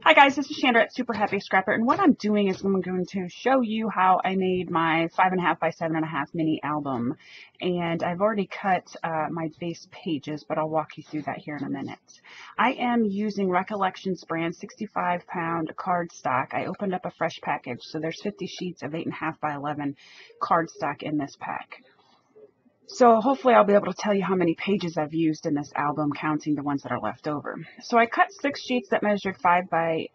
Hi guys, this is Chandra at superhappyscrapper, and what I'm doing is I'm going to show you how I made my 5.5 by 7.5 mini album. And I've already cut my base pages, but I'll walk you through that here in a minute. I am using Recollections brand 65-pound cardstock. I opened up a fresh package, so there's 50 sheets of 8.5 by 11 cardstock in this pack. So hopefully I'll be able to tell you how many pages I've used in this album, counting the ones that are left over. So I cut 6 sheets that measured 5 by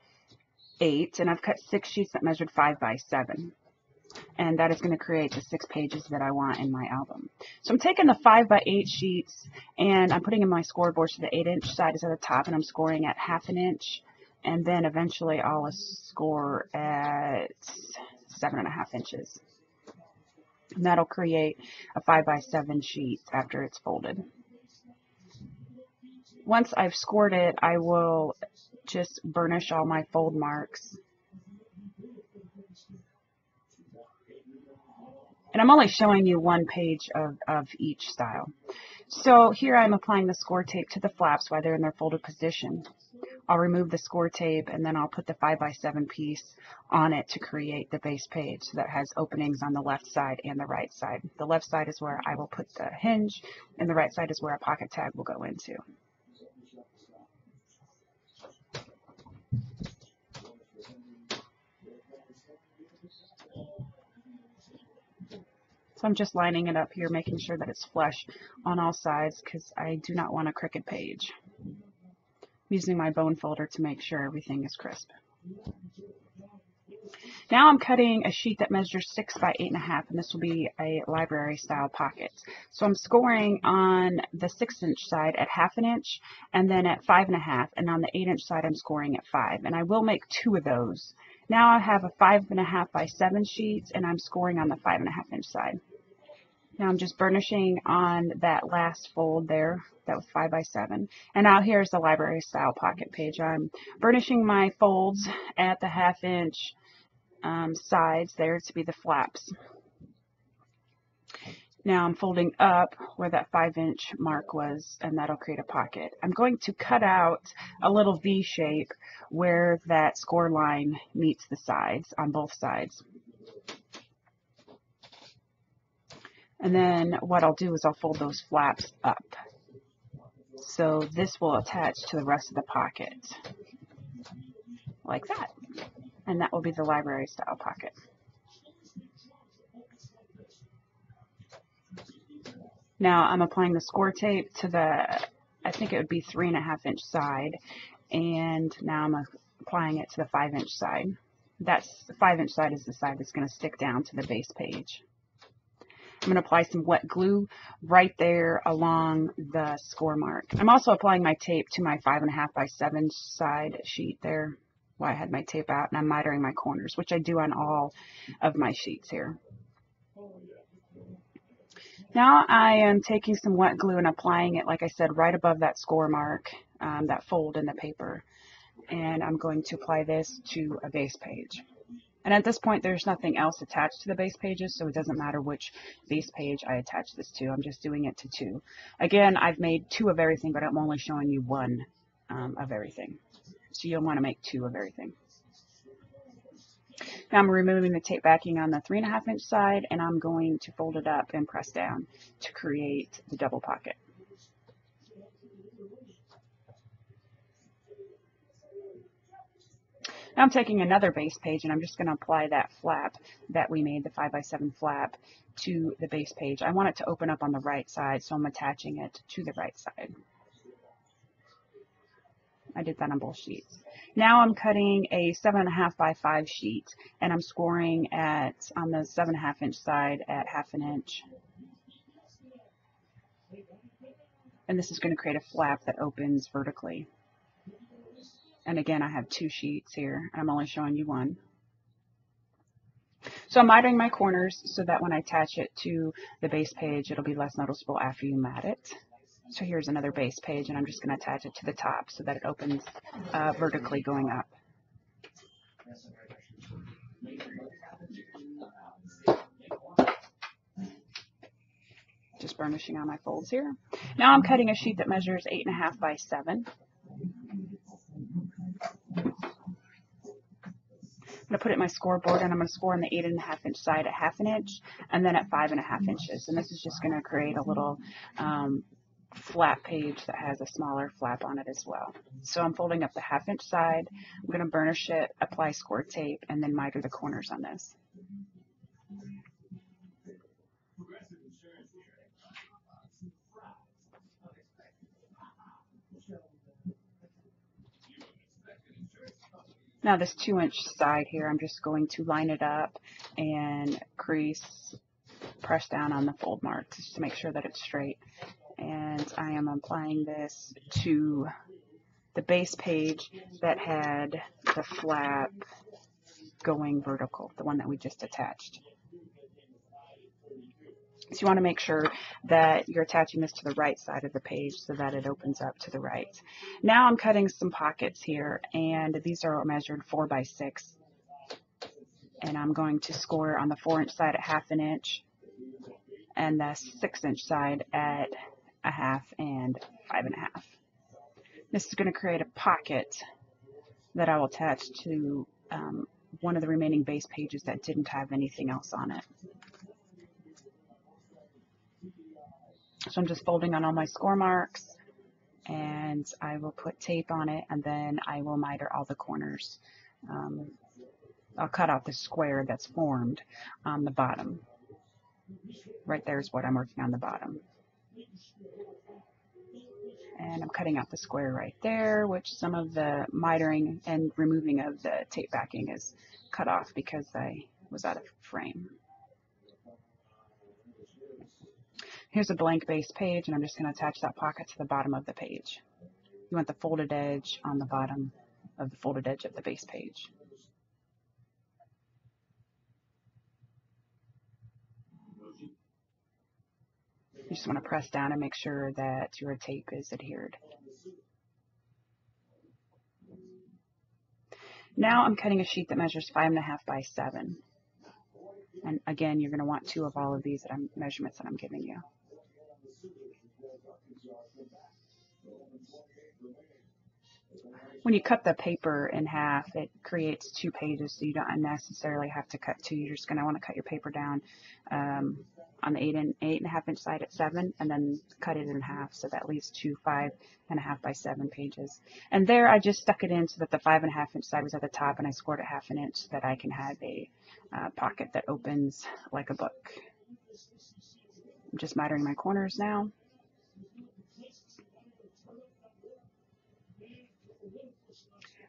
8, and I've cut 6 sheets that measured 5 by 7. And that is going to create the 6 pages that I want in my album. So I'm taking the 5 by 8 sheets, and I'm putting in my scoreboard, so the 8-inch side is at the top, and I'm scoring at 1/2 inch. And then eventually I'll score at 7.5 inches. And that'll create a 5 by 7 sheet after it's folded. Once I've scored it, I will just burnish all my fold marks. And I'm only showing you one page of each style. So here I'm applying the score tape to the flaps while they're in their folded position. I'll remove the score tape, and then I'll put the 5 by 7 piece on it to create the base page that has openings on the left side and the right side. The left side is where I will put the hinge, and the right side is where a pocket tag will go into. So I'm just lining it up here, making sure that it's flush on all sides because I do not want a crooked page. Using my bone folder to make sure everything is crisp. Now I'm cutting a sheet that measures 6 by 8.5, and this will be a library style pocket. So I'm scoring on the 6-inch side at 1/2 inch, and then at 5.5, and on the 8-inch side I'm scoring at 5, and I will make 2 of those. Now I have a 5.5 by 7 sheet, and I'm scoring on the 5.5 inch side. Now I'm just burnishing on that last fold there. That was 5 by 7. And now here's the library style pocket page. I'm burnishing my folds at the 1/2 inch sides there to be the flaps. Now I'm folding up where that 5-inch mark was, and that'll create a pocket. I'm going to cut out a little V shape where that score line meets the sides on both sides. And then what I'll do is I'll fold those flaps up. So this will attach to the rest of the pocket, like that. And that will be the library style pocket. Now I'm applying the score tape to the, I think it would be 3.5 inch side. And now I'm applying it to the 5-inch side. That's the 5-inch side is the side that's going to stick down to the base page. I'm going to apply some wet glue right there along the score mark. I'm also applying my tape to my 5.5 by 7 side sheet there while I had my tape out, and I'm mitering my corners, which I do on all of my sheets here. Now I am taking some wet glue and applying it, like I said, right above that score mark, that fold in the paper. And I'm going to apply this to a base page. And at this point, there's nothing else attached to the base pages, so it doesn't matter which base page I attach this to. I'm just doing it to 2. Again, I've made 2 of everything, but I'm only showing you 1 of everything. So you'll want to make 2 of everything. Now I'm removing the tape backing on the 3.5 inch side, and I'm going to fold it up and press down to create the double pocket. Now I'm taking another base page, and I'm just going to apply that flap that we made, the 5 by 7 flap, to the base page. I want it to open up on the right side, so I'm attaching it to the right side. I did that on both sheets. Now I'm cutting a 7.5 by 5 sheet, and I'm scoring at, on the 7.5 inch side at 1/2 inch. And this is going to create a flap that opens vertically. And again, I have 2 sheets here. I'm only showing you 1. So I'm mitering my corners so that when I attach it to the base page, it'll be less noticeable after you mat it. So here's another base page, and I'm just going to attach it to the top so that it opens vertically going up. Just burnishing on my folds here. Now I'm cutting a sheet that measures 8.5 by 7. going to put it in my scoreboard, and I'm going to score on the 8.5 inch side at 1/2 inch, and then at 5.5 inches. And this is just going to create a little flap page that has a smaller flap on it as well. So I'm folding up the 1/2 inch side. I'm going to burnish it, apply score tape, and then miter the corners on this. Now this 2-inch side here, I'm just going to line it up and crease, press down on the fold marks just to make sure that it's straight. And I am applying this to the base page that had the flap going vertical, the one that we just attached. So you want to make sure that you're attaching this to the right side of the page so that it opens up to the right. Now I'm cutting some pockets here, and these are measured 4 by 6. And I'm going to score on the 4-inch side at 1/2 inch and the 6-inch side at 1/2 and 5.5. This is going to create a pocket that I will attach to one of the remaining base pages that didn't have anything else on it. So I'm just folding on all my score marks, and I will put tape on it, and then I will miter all the corners. I'll cut out the square that's formed on the bottom. Right there is what I'm working on the bottom. And I'm cutting out the square right there, which some of the mitering and removing of the tape backing is cut off because I was out of frame. Here's a blank base page, and I'm just going to attach that pocket to the bottom of the page. You want the folded edge on the bottom of the folded edge of the base page. You just want to press down and make sure that your tape is adhered. Now I'm cutting a sheet that measures 5.5 by 7. And again, you're going to want 2 of all of these measurements that I'm giving you. When you cut the paper in half, it creates 2 pages, so you don't necessarily have to cut 2. You're just going to want to cut your paper down on the 8.5 inch side at 7, and then cut it in half, so that leaves 2 5.5 by 7 pages. And there I just stuck it in so that the 5.5 inch side was at the top, and I scored at 1/2 inch so that I can have a pocket that opens like a book. I'm just mitering my corners now.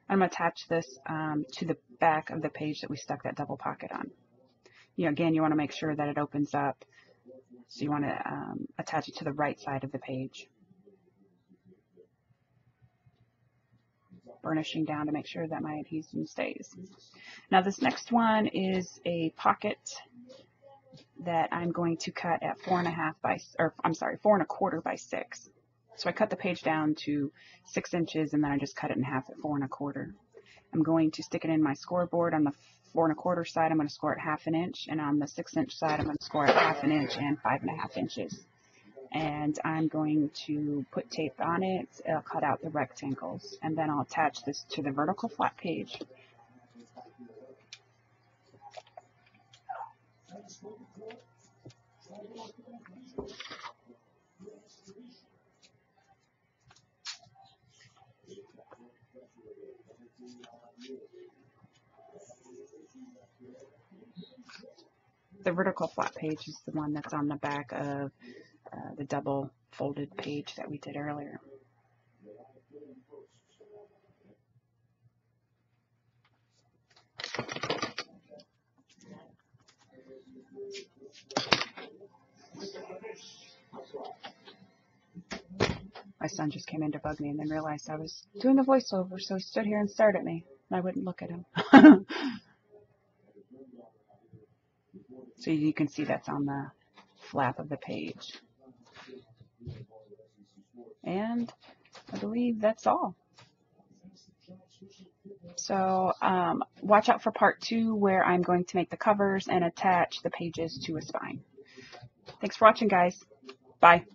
I'm going to attach this to the back of the page that we stuck that double pocket on. Again, you want to make sure that it opens up, so you want to attach it to the right side of the page. Burnishing down to make sure that my adhesion stays. Now this next one is a pocket that I'm going to cut at 4.5 by, or I'm sorry, 4.25 by 6. So I cut the page down to 6 inches, and then I just cut it in half at 4.25. I'm going to stick it in my scoreboard. On the 4.25 side, I'm going to score at 1/2 inch, and on the 6-inch side, I'm going to score at 1/2 inch and 5.5 inches. And I'm going to put tape on it. I'll cut out the rectangles, and then I'll attach this to the vertical flat page. The vertical flat page is the one that's on the back of the double folded page that we did earlier. My son just came in to bug me and then realized I was doing a voiceover, so he stood here and stared at me, and I wouldn't look at him. So you can see that's on the flap of the page. And I believe that's all. So watch out for part 2, where I'm going to make the covers and attach the pages to a spine. Thanks for watching, guys. Bye.